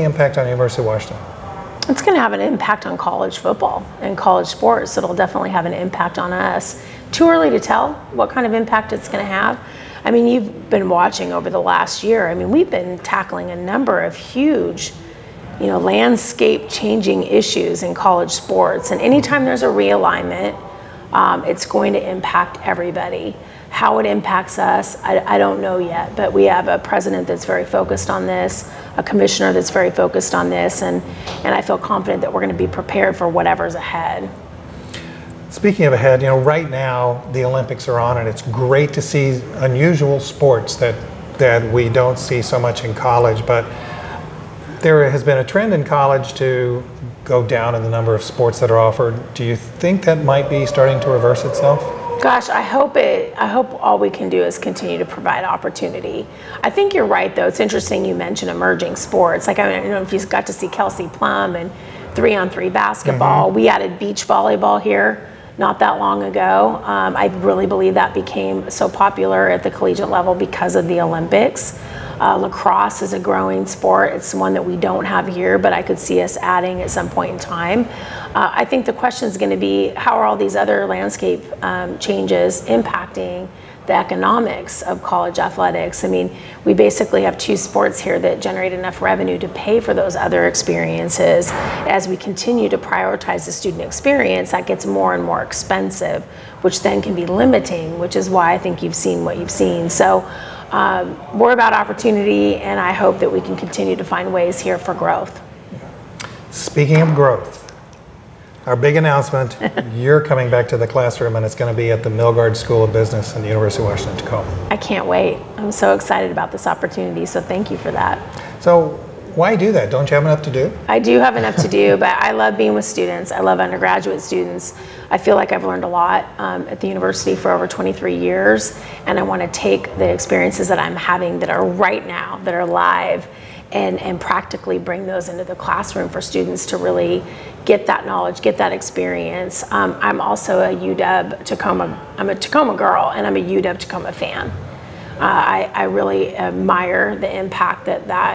Impact on University of Washington? It's going to have an impact on college football and college sports. It'll definitely have an impact on us. Too early to tell what kind of impact it's going to have. I mean, you've been watching over the last year. I mean, we've been tackling a number of huge, landscape changing issues in college sports. And anytime there's a realignment, it's going to impact everybody. How it impacts us, I don't know yet, but we have a president that's very focused on this, a commissioner that's very focused on this, and I feel confident that we're going to be prepared for whatever's ahead. Speaking of ahead, right now the Olympics are on, and it's great to see unusual sports that we don't see so much in college, but there has been a trend in college to go down in the number of sports that are offered. Do you think that might be starting to reverse itself? Gosh, I hope all we can do is continue to provide opportunity. I think you're right, though. It's interesting you mentioned emerging sports. Like, I don't know if you got to see Kelsey Plum and 3-on-3 basketball. We added beach volleyball here not that long ago. I really believe that became so popular at the collegiate level because of the Olympics. Lacrosse is a growing sport. It's one that we don't have here, but I could see us adding at some point in time. I think the question is going to be, how are all these other landscape changes impacting the economics of college athletics? I mean, we basically have 2 sports here that generate enough revenue to pay for those other experiences. As we continue to prioritize the student experience, that gets more and more expensive, which then can be limiting, which is why I think you've seen what you've seen. So more about opportunity, and I hope that we can continue to find ways here for growth. Speaking of growth, our big announcement, you're coming back to the classroom, and it's going to be at the Milgard School of Business in the University of Washington, Tacoma. I can't wait. I'm so excited about this opportunity, so thank you for that. So why do that? Don't you have enough to do? I do have enough to do, but I love being with students. I love undergraduate students. I feel like I've learned a lot at the university for over 23 years, and I want to take the experiences that I'm having that are right now, that are live, and practically bring those into the classroom for students to really get that knowledge, get that experience. I'm also a UW Tacoma, I'm a Tacoma girl, and I'm a UW Tacoma fan. I really admire the impact that